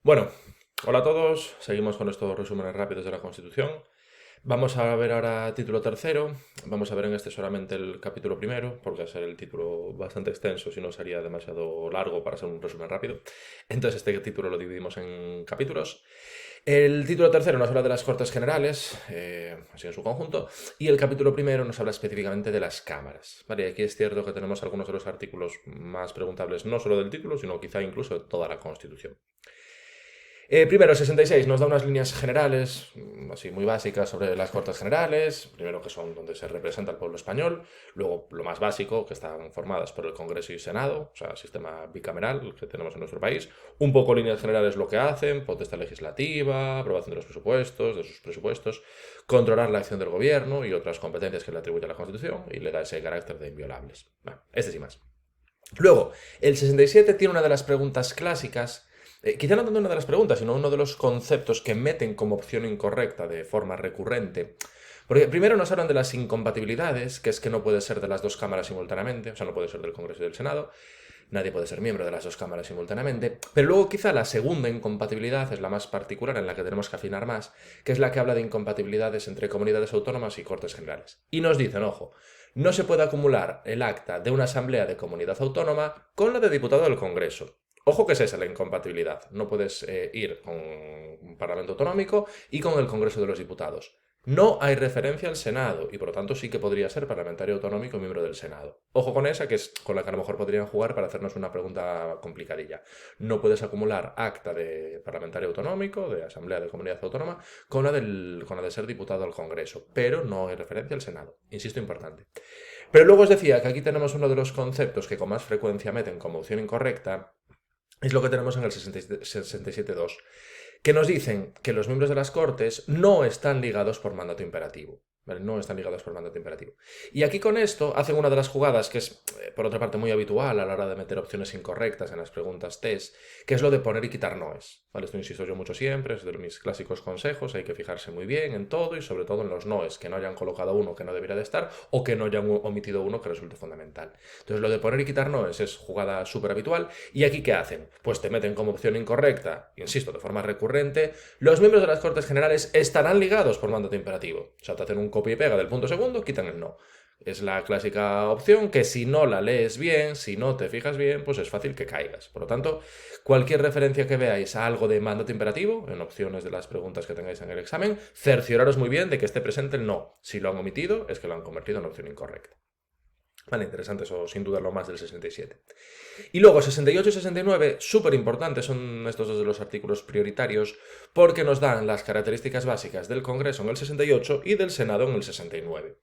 Bueno, hola a todos. Seguimos con estos resúmenes rápidos de la Constitución. Vamos a ver ahora título tercero. Vamos a ver en este solamente el capítulo primero, porque va a ser el título bastante extenso, si no sería demasiado largo para ser un resumen rápido. Entonces este título lo dividimos en capítulos. El título tercero nos habla de las Cortes Generales, así en su conjunto, y el capítulo primero nos habla específicamente de las cámaras. Vale, aquí es cierto que tenemos algunos de los artículos más preguntables, no solo del título, sino quizá incluso de toda la Constitución. Primero, 66 nos da unas líneas generales, así muy básicas, sobre las Cortes Generales. Primero, que son donde se representa el pueblo español. Luego, lo más básico, que están formadas por el Congreso y Senado, o sea, sistema bicameral que tenemos en nuestro país. Un poco líneas generales lo que hacen: potestad legislativa, aprobación de los presupuestos, de sus presupuestos, controlar la acción del gobierno y otras competencias que le atribuye la Constitución y le da ese carácter de inviolables. Bueno, este sí más. Luego, el 67 tiene una de las preguntas clásicas, quizá no tanto una de las preguntas, sino uno de los conceptos que meten como opción incorrecta de forma recurrente. Porque primero nos hablan de las incompatibilidades, que es que no puede ser de las dos cámaras simultáneamente, o sea, no puede ser del Congreso y del Senado, nadie puede ser miembro de las dos cámaras simultáneamente, pero luego quizá la segunda incompatibilidad es la más particular, en la que tenemos que afinar más, que es la que habla de incompatibilidades entre comunidades autónomas y Cortes Generales. Y nos dicen, ojo, no se puede acumular el acta de una asamblea de comunidad autónoma con la de diputado del Congreso. Ojo, que es esa la incompatibilidad. No puedes ir con un Parlamento autonómico y con el Congreso de los Diputados. No hay referencia al Senado y por lo tanto sí que podría ser parlamentario autonómico y miembro del Senado. Ojo con esa, que es con la que a lo mejor podrían jugar para hacernos una pregunta complicadilla. No puedes acumular acta de parlamentario autonómico, de asamblea de comunidad autónoma, con la de ser diputado al Congreso, pero no hay referencia al Senado. Insisto, importante. Pero luego os decía que aquí tenemos uno de los conceptos que con más frecuencia meten como opción incorrecta, es lo que tenemos en el 67.2, que nos dicen que los miembros de las Cortes no están ligados por mandato imperativo. ¿Vale? No están ligados por mandato imperativo. Y aquí con esto hacen una de las jugadas que es, por otra parte, muy habitual a la hora de meter opciones incorrectas en las preguntas test, que es lo de poner y quitar noes. ¿Vale? Esto insisto yo mucho siempre, es de mis clásicos consejos, hay que fijarse muy bien en todo y sobre todo en los noes, que no hayan colocado uno que no debería de estar o que no hayan omitido uno que resulte fundamental. Entonces lo de poner y quitar noes es jugada súper habitual. ¿Y aquí qué hacen? Pues te meten como opción incorrecta, insisto, de forma recurrente: los miembros de las Cortes Generales estarán ligados por mandato imperativo. O sea, te hacen un copia y pega del punto segundo, quitan el no. Es la clásica opción que, si no la lees bien, si no te fijas bien, pues es fácil que caigas. Por lo tanto, cualquier referencia que veáis a algo de mandato imperativo, en opciones de las preguntas que tengáis en el examen, cercioraros muy bien de que esté presente el no. Si lo han omitido, es que lo han convertido en opción incorrecta. Vale, interesante eso, sin duda lo más del 67. Y luego 68 y 69, súper importantes, son estos dos de los artículos prioritarios, porque nos dan las características básicas del Congreso en el 68 y del Senado en el 69.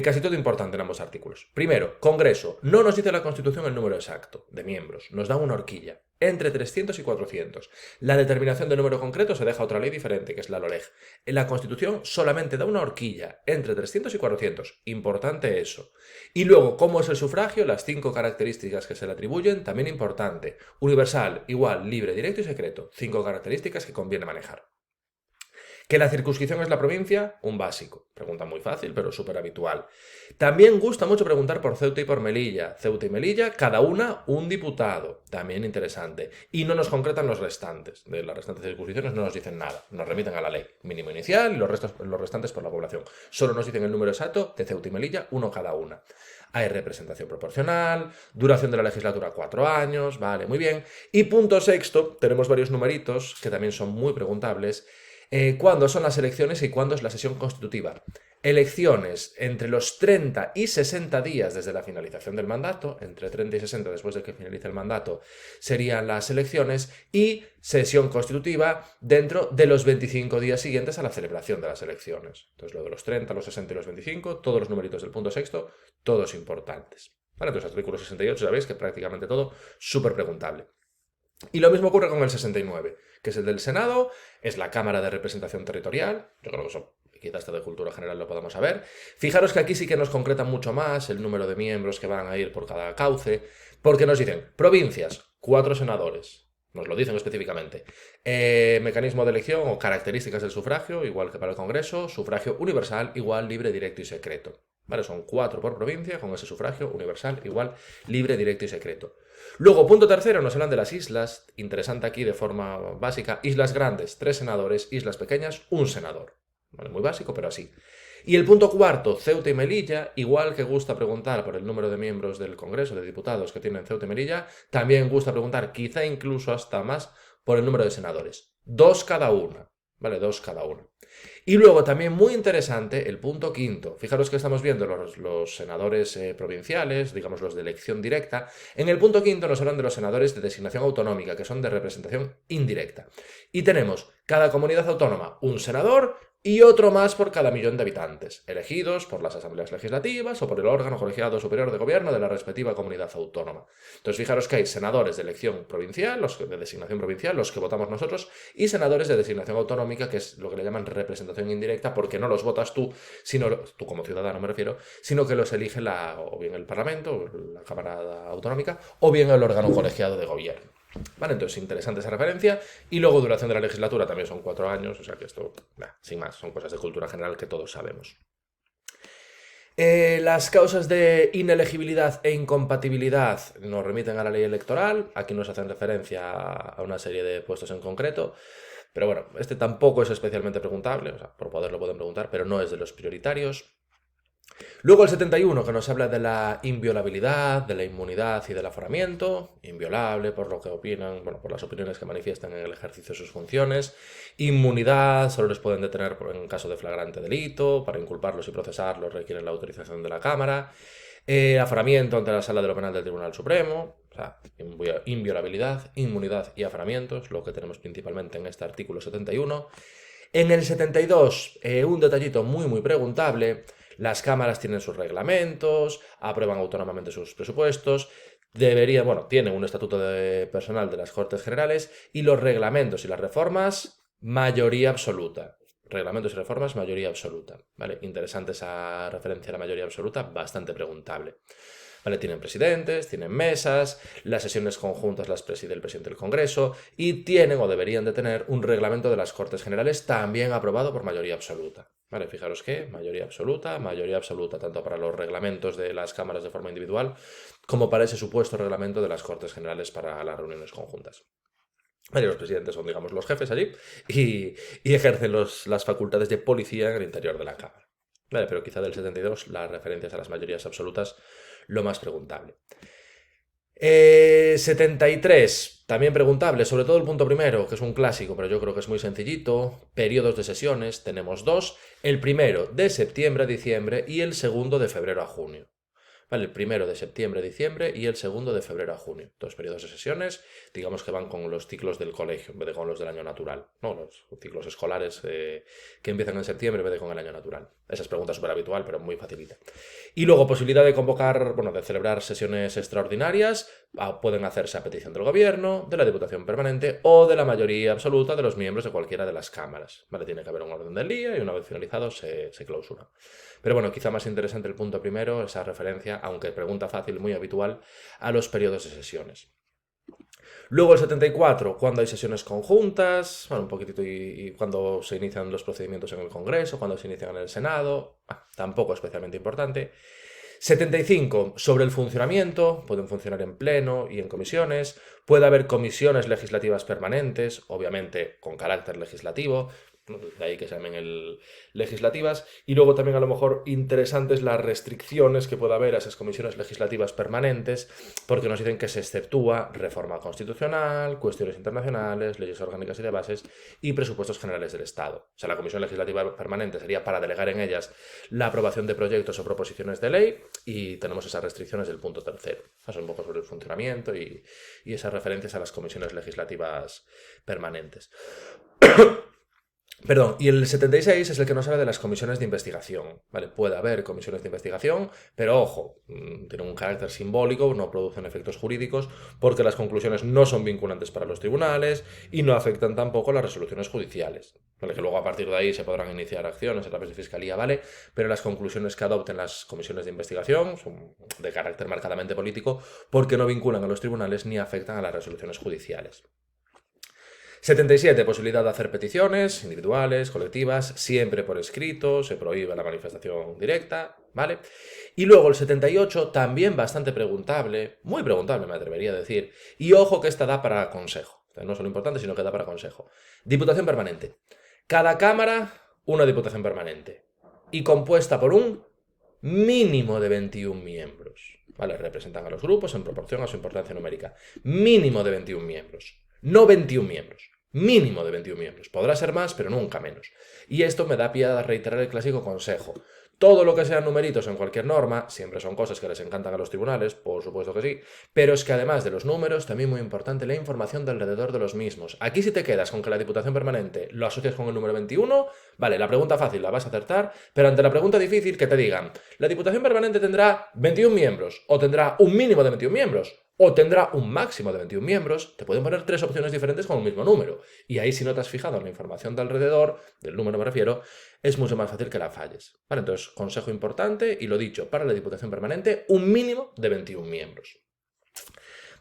Casi todo importante en ambos artículos. Primero, Congreso. No nos dice la Constitución el número exacto de miembros, nos da una horquilla, entre 300 y 400. La determinación del número concreto se deja a otra ley diferente, que es la LOLEG. En la Constitución solamente da una horquilla, entre 300 y 400. Importante eso. Y luego, ¿cómo es el sufragio? Las 5 características que se le atribuyen, también importante. Universal, igual, libre, directo y secreto. 5 características que conviene manejar. ¿Que la circunscripción es la provincia? Un básico. Pregunta muy fácil, pero súper habitual. También gusta mucho preguntar por Ceuta y por Melilla. Ceuta y Melilla, cada una un diputado. También interesante. Y no nos concretan los restantes. De las restantes circunscripciones no nos dicen nada. Nos remiten a la ley. Mínimo inicial y los restantes por la población. Solo nos dicen el número exacto de Ceuta y Melilla, uno cada una. Hay representación proporcional, duración de la legislatura 4 años, vale, muy bien. Y punto sexto, tenemos varios numeritos que también son muy preguntables. ¿Cuándo son las elecciones y cuándo es la sesión constitutiva? Elecciones entre los 30 y 60 días desde la finalización del mandato, entre 30 y 60 después de que finalice el mandato serían las elecciones, y sesión constitutiva dentro de los 25 días siguientes a la celebración de las elecciones. Entonces lo de los 30, los 60 y los 25, todos los numeritos del punto sexto, todos importantes. Vale, entonces artículo 68, sabéis que prácticamente todo súper preguntable. Y lo mismo ocurre con el 69, que es el del Senado, es la Cámara de Representación Territorial. Yo creo que eso quizás hasta de cultura general lo podamos saber. Fijaros que aquí sí que nos concretan mucho más el número de miembros que van a ir por cada cauce, porque nos dicen provincias, 4 senadores. Nos lo dicen específicamente. Mecanismo de elección o características del sufragio, igual que para el Congreso: sufragio universal, igual, libre, directo y secreto. ¿Vale? Son 4 por provincia, con ese sufragio universal, igual, libre, directo y secreto. Luego, punto tercero, nos hablan de las islas. Interesante aquí de forma básica. Islas grandes, 3 senadores. Islas pequeñas, 1 senador. Vale, muy básico, pero así. Y el punto cuarto, Ceuta y Melilla, igual que gusta preguntar por el número de miembros del Congreso, de diputados que tienen Ceuta y Melilla, también gusta preguntar, quizá incluso hasta más, por el número de senadores. 2 cada una. ¿Vale? 2 cada una. Y luego también muy interesante el punto quinto. Fijaros que estamos viendo los senadores provinciales, digamos los de elección directa. En el punto quinto nos hablan de los senadores de designación autonómica, que son de representación indirecta. Y tenemos cada comunidad autónoma un senador y otro más por cada millón de habitantes, elegidos por las asambleas legislativas o por el órgano colegiado superior de gobierno de la respectiva comunidad autónoma. Entonces, fijaros que hay senadores de elección provincial, los de designación provincial, los que votamos nosotros, y senadores de designación autonómica, que es lo que le llaman representación indirecta, porque no los votas tú, sino tú como ciudadano me refiero, sino que los elige o bien el Parlamento, la Cámara Autonómica, o bien el órgano colegiado de gobierno. Vale, entonces interesante esa referencia. Y luego duración de la legislatura también son 4 años, o sea que esto, sin más, son cosas de cultura general que todos sabemos. Las causas de inelegibilidad e incompatibilidad nos remiten a la ley electoral. Aquí nos hacen referencia a una serie de puestos en concreto. Pero bueno, este tampoco es especialmente preguntable, o sea, por poder lo pueden preguntar, pero no es de los prioritarios. Luego el 71, que nos habla de la inviolabilidad, de la inmunidad y del aforamiento. Inviolable por lo que opinan, bueno, por las opiniones que manifiestan en el ejercicio de sus funciones. Inmunidad, solo les pueden detener en caso de flagrante delito. Para inculparlos y procesarlos requieren la autorización de la Cámara. Aforamiento ante la Sala de lo Penal del Tribunal Supremo. O sea, inviolabilidad, inmunidad y aforamientos, lo que tenemos principalmente en este artículo 71. En el 72, un detallito muy preguntable. Las cámaras tienen sus reglamentos, aprueban autónomamente sus presupuestos, tienen un estatuto de personal de las Cortes Generales y los reglamentos y las reformas, mayoría absoluta. Reglamentos y reformas, mayoría absoluta. ¿Vale? Interesante esa referencia a la mayoría absoluta, bastante preguntable. ¿Vale? Tienen presidentes, tienen mesas, las sesiones conjuntas las preside el presidente del Congreso y tienen o deberían de tener un reglamento de las Cortes Generales también aprobado por mayoría absoluta. ¿Vale? Fijaros que mayoría absoluta tanto para los reglamentos de las cámaras de forma individual como para ese supuesto reglamento de las Cortes Generales para las reuniones conjuntas. Vale, los presidentes son, digamos, los jefes allí y ejercen las facultades de policía en el interior de la Cámara. Vale, pero quizá del 72 las referencias a las mayorías absolutas lo más preguntable. 73, también preguntable, sobre todo el punto primero, que es un clásico, pero yo creo que es muy sencillito. Periodos de sesiones, tenemos 2. El primero de septiembre a diciembre y el segundo de febrero a junio. Vale, el primero de septiembre a diciembre y el segundo de febrero a junio. 2 periodos de sesiones, digamos que van con los ciclos del colegio en vez de con los del año natural. No, los ciclos escolares que empiezan en septiembre en vez de con el año natural. Esa es pregunta súper habitual, pero muy facilita. Y luego, posibilidad de convocar, de celebrar sesiones extraordinarias. Pueden hacerse a petición del gobierno, de la Diputación Permanente o de la mayoría absoluta de los miembros de cualquiera de las cámaras. Vale, tiene que haber un orden del día y una vez finalizado se clausura. Pero bueno, quizá más interesante el punto primero, esa referencia, aunque pregunta fácil, muy habitual, a los periodos de sesiones. Luego el 74, cuando hay sesiones conjuntas, un poquitito y cuando se inician los procedimientos en el Congreso, cuando se inician en el Senado, tampoco especialmente importante. 75, sobre el funcionamiento, pueden funcionar en pleno y en comisiones, puede haber comisiones legislativas permanentes, obviamente con carácter legislativo, de ahí que se llamen legislativas, y luego también a lo mejor interesantes las restricciones que pueda haber a esas comisiones legislativas permanentes, porque nos dicen que se exceptúa reforma constitucional, cuestiones internacionales, leyes orgánicas y de bases y presupuestos generales del Estado. O sea, la comisión legislativa permanente sería para delegar en ellas la aprobación de proyectos o proposiciones de ley y tenemos esas restricciones del punto tercero. Eso es un poco sobre el funcionamiento y esas referencias a las comisiones legislativas permanentes. Perdón, y el 76 es el que nos habla de las comisiones de investigación. ¿Vale? Puede haber comisiones de investigación, pero ojo, tienen un carácter simbólico, no producen efectos jurídicos, porque las conclusiones no son vinculantes para los tribunales y no afectan tampoco las resoluciones judiciales. ¿Vale? Que luego a partir de ahí se podrán iniciar acciones a través de fiscalía, ¿vale? Pero las conclusiones que adopten las comisiones de investigación son de carácter marcadamente político porque no vinculan a los tribunales ni afectan a las resoluciones judiciales. 77, posibilidad de hacer peticiones individuales, colectivas, siempre por escrito, se prohíbe la manifestación directa, ¿vale? Y luego el 78, también bastante preguntable, muy preguntable me atrevería a decir, y ojo que esta da para consejo, o sea, no solo importante, sino que da para consejo. Diputación permanente. Cada cámara, una diputación permanente, y compuesta por un mínimo de 21 miembros. ¿Vale? Representan a los grupos en proporción a su importancia numérica. Mínimo de 21 miembros. No 21 miembros. Mínimo de 21 miembros. Podrá ser más, pero nunca menos. Y esto me da pie a reiterar el clásico consejo. Todo lo que sean numeritos en cualquier norma, siempre son cosas que les encantan a los tribunales, por supuesto que sí, pero es que además de los números, también muy importante la información de alrededor de los mismos. Aquí si te quedas con que la Diputación Permanente lo asocias con el número 21, vale, la pregunta fácil la vas a acertar, pero ante la pregunta difícil que te digan, la Diputación Permanente tendrá 21 miembros, o tendrá un mínimo de 21 miembros, o tendrá un máximo de 21 miembros, te pueden poner 3 opciones diferentes con el mismo número. Y ahí si no te has fijado en la información de alrededor, del número me refiero, es mucho más fácil que la falles. ¿Vale? Entonces, consejo importante, y lo dicho, para la Diputación Permanente, un mínimo de 21 miembros.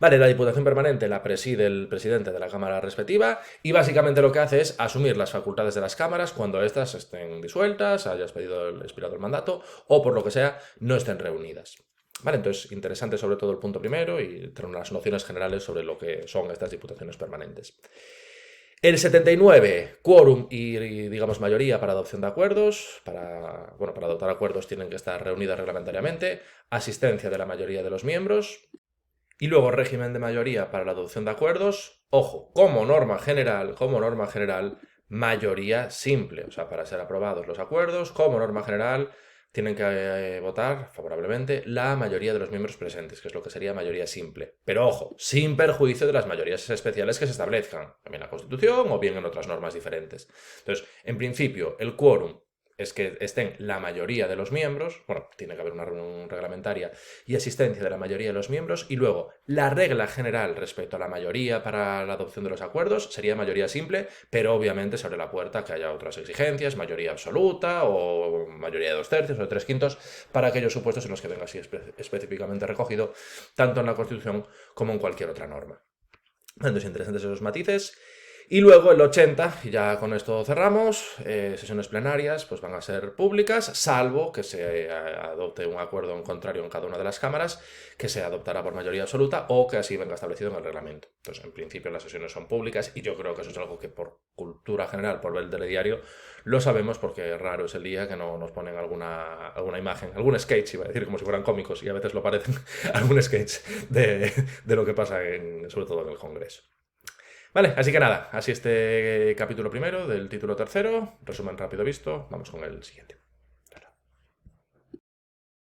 Vale, la Diputación Permanente la preside el presidente de la Cámara respectiva y básicamente lo que hace es asumir las facultades de las cámaras cuando éstas estén disueltas, haya expirado el mandato o por lo que sea no estén reunidas. Vale, entonces interesante sobre todo el punto primero y tener unas nociones generales sobre lo que son estas diputaciones permanentes. El 79, quórum y, digamos, mayoría para adopción de acuerdos. Para adoptar acuerdos tienen que estar reunidas reglamentariamente. Asistencia de la mayoría de los miembros. Y luego régimen de mayoría para la adopción de acuerdos. Ojo, como norma general, mayoría simple. O sea, para ser aprobados los acuerdos, como norma general, tienen que votar favorablemente la mayoría de los miembros presentes, que es lo que sería mayoría simple. Pero ojo, sin perjuicio de las mayorías especiales que se establezcan, también en la Constitución o bien en otras normas diferentes. Entonces, en principio, el quórum es que estén la mayoría de los miembros, bueno, tiene que haber una reunión reglamentaria y asistencia de la mayoría de los miembros, y luego la regla general respecto a la mayoría para la adopción de los acuerdos sería mayoría simple, pero obviamente se abre la puerta a que haya otras exigencias, mayoría absoluta o mayoría de 2/3 o de 3/5, para aquellos supuestos en los que venga así específicamente recogido, tanto en la Constitución como en cualquier otra norma. Entonces, interesantes esos matices. Y luego el 80, y ya con esto cerramos, sesiones plenarias pues van a ser públicas, salvo que se adopte un acuerdo en contrario en cada una de las cámaras, que se adoptará por mayoría absoluta o que así venga establecido en el reglamento. Entonces, en principio las sesiones son públicas y yo creo que eso es algo que por cultura general, por ver el telediario, lo sabemos porque raro es el día que no nos ponen alguna imagen, algún sketch, iba a decir como si fueran cómicos, y a veces lo parecen, algún sketch de lo que pasa sobre todo en el Congreso. Vale, así que nada, así este capítulo primero del título tercero, resumen rápido visto, vamos con el siguiente.